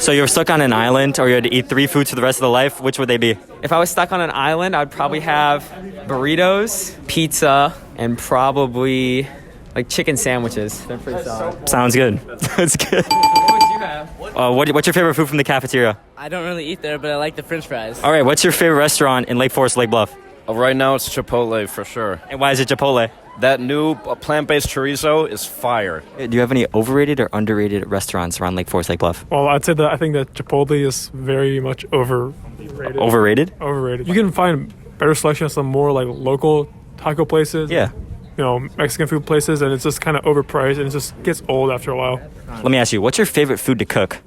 So you're stuck on an island, or you had to eat 3 foods for the rest of the life. Which would they be? If I was stuck on an island, I'd probably have burritos, pizza, and probably like chicken sandwiches. They're pretty solid. Sounds good. That's good. What would you have? What's your favorite food from the cafeteria? I don't really eat there, but I like the French fries. All right, what's your favorite restaurant in Lake Forest, Lake Bluff? Right now, it's Chipotle for sure. And why is it Chipotle? That new plant-based chorizo is fire. Do you have any overrated or underrated restaurants around Lake Forest, Lake Bluff? Well, I'd say that I think that Chipotle is very much overrated. Overrated? Overrated. You can find better selection of some more like local taco places. Yeah. You know, Mexican food places, and it's just kind of overpriced, and it just gets old after a while. Let me ask you, what's your favorite food to cook?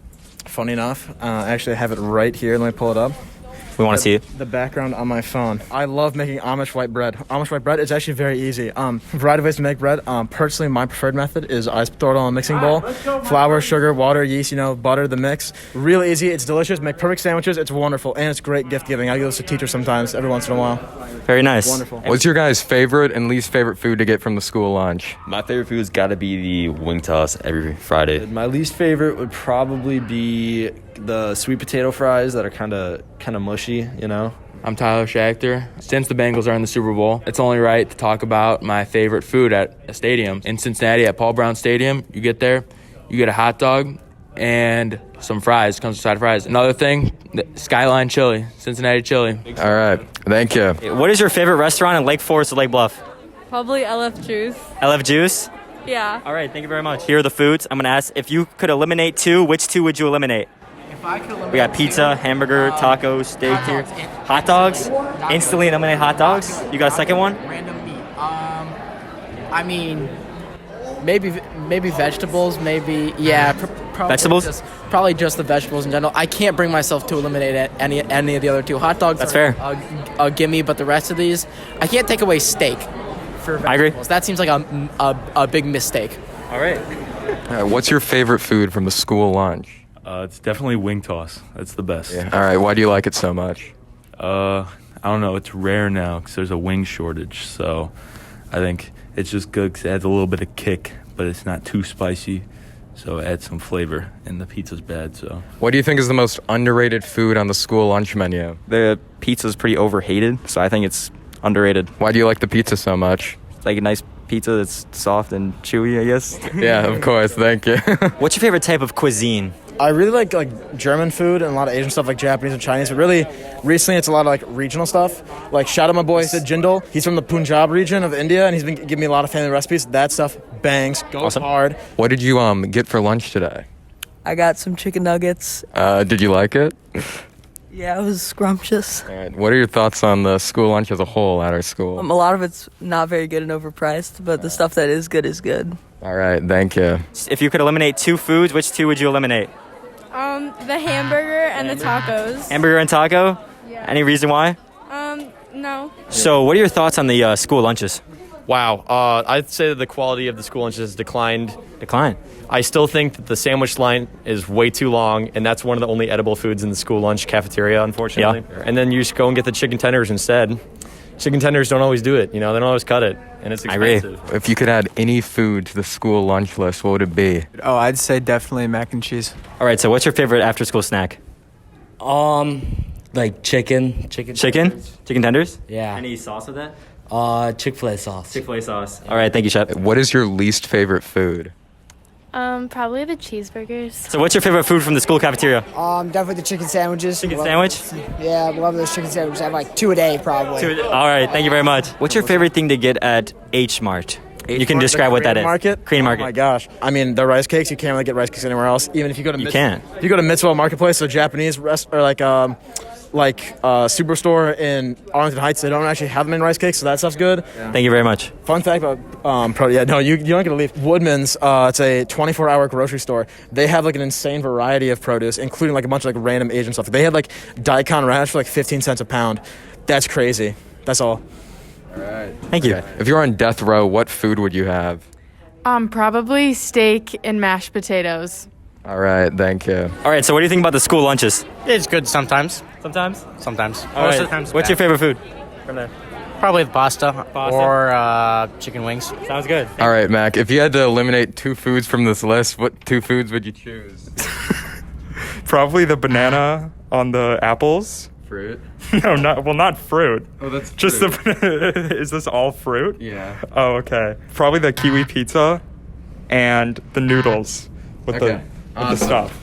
Funny enough, actually I have it right here. Let me pull it up. We want to see it. The background on my phone. I love making Amish white bread. Amish white bread is actually very easy. Variety of ways to make bread. Personally, my preferred method is I throw it on a mixing bowl. Flour, sugar, water, yeast, butter, the mix. Really easy. It's delicious. Make perfect sandwiches. It's wonderful. And it's great gift giving. I give this to teachers sometimes, every once in a while. Very nice. Wonderful. What's your guys' favorite and least favorite food to get from the school lunch? My favorite food's got to be the wing toss every Friday. My least favorite would probably be the sweet potato fries that are kind of mushy, I'm Tyler Schachter. Since the Bengals are in the Super Bowl, it's only right to talk about my favorite food at a stadium. In Cincinnati at Paul Brown Stadium, you get there, you get a hot dog and some fries, comes with side fries. Another thing, the Skyline Chili, Cincinnati Chili. All right, thank you. What is your favorite restaurant in Lake Forest or Lake Bluff? Probably LF Juice. LF Juice? Yeah. All right, thank you very much. Here are the foods. I'm going to ask, if you could eliminate 2, which 2 would you eliminate? We got pizza, hamburger, tacos, steak here. Hot dogs? Instantly eliminate hot dogs? You got a second one? Random meat. I mean, maybe vegetables. Maybe probably Vegetables? Probably just the vegetables in general. I can't bring myself to eliminate any of the other 2. Hot dogs. That's fair. A gimme, but the rest of these, I can't take away steak. For vegetables. I agree. That seems like a big mistake. All right. All right, what's your favorite food from the school lunch? It's definitely wing toss. That's the best. Yeah. All right, why do you like it so much? I don't know. It's rare now because there's a wing shortage. So I think it's just good because it adds a little bit of kick, but it's not too spicy. So it adds some flavor, and the pizza's bad. So what do you think is the most underrated food on the school lunch menu? The pizza's pretty overhated, so I think it's underrated. Why do you like the pizza so much? It's like a nice pizza that's soft and chewy, I guess. Yeah, of course. Thank you. What's your favorite type of cuisine? I really like German food and a lot of Asian stuff like Japanese and Chinese, but really recently it's a lot of like regional stuff. Like shout out my boy Sid Jindal. He's from the Punjab region of India, and he's been giving me a lot of family recipes. That stuff bangs, goes hard. What did you get for lunch today? I got some chicken nuggets. Did you like it? Yeah, it was scrumptious. All right. What are your thoughts on the school lunch as a whole at our school? A lot of it's not very good and overpriced, but the stuff that is good is good. All right, thank you. If you could eliminate 2 foods, which 2 would you eliminate? The hamburger and the tacos. Hamburger and taco? Yeah. Any reason why? No. So what are your thoughts on the school lunches? Wow. I'd say that the quality of the school lunches has declined. Decline? I still think that the sandwich line is way too long, and that's one of the only edible foods in the school lunch cafeteria, unfortunately. Yeah. And then you just go and get the chicken tenders instead. Chicken tenders don't always do it. They don't always cut it, and it's expensive. I agree. If you could add any food to the school lunch list, what would it be? Oh, I'd say definitely mac and cheese. All right, so what's your favorite after-school snack? Like chicken. Chicken? Chicken tenders? Yeah. Any sauce with that? Chick-fil-A sauce. Chick-fil-A sauce. All right, thank you, Chef. What is your least favorite food? Probably the cheeseburgers. So what's your favorite food from the school cafeteria? Definitely the chicken sandwiches. Chicken sandwich? Yeah, I love those chicken sandwiches. I have like 2 a day, probably. All right, thank you very much. What's your favorite thing to get at H Mart? You can describe what that is. Market? Korean market. Oh my gosh. I mean, the rice cakes, you can't really get rice cakes anywhere else. Even if you go to You can't. If you go to Mitzvah Marketplace, so Japanese or like Superstore in Arlington Heights, they don't actually have them in rice cakes, so that stuff's good. Yeah. Thank you very much. Fun fact about you don't get to leave. Woodman's, it's a 24-hour grocery store. They have like an insane variety of produce, including like a bunch of like random Asian stuff. They had like daikon radish for like 15 cents a pound. That's crazy. That's all. All right. Thank you. Okay. If you were on death row, what food would you have? Probably steak and mashed potatoes. All right, thank you. All right, so what do you think about the school lunches? It's good sometimes. Sometimes? Sometimes. All Most right. of the time it's What's your bad. favorite food from there? Probably the pasta. Or chicken wings. Sounds good. All right, Mac, if you had to eliminate 2 foods from this list, what 2 foods would you choose? Probably the banana on the apples. Fruit. No, not fruit. Oh, that's just fruit. the. Is this all fruit? Yeah. Oh, okay. Probably the kiwi pizza, and the noodles with Okay. the stuff.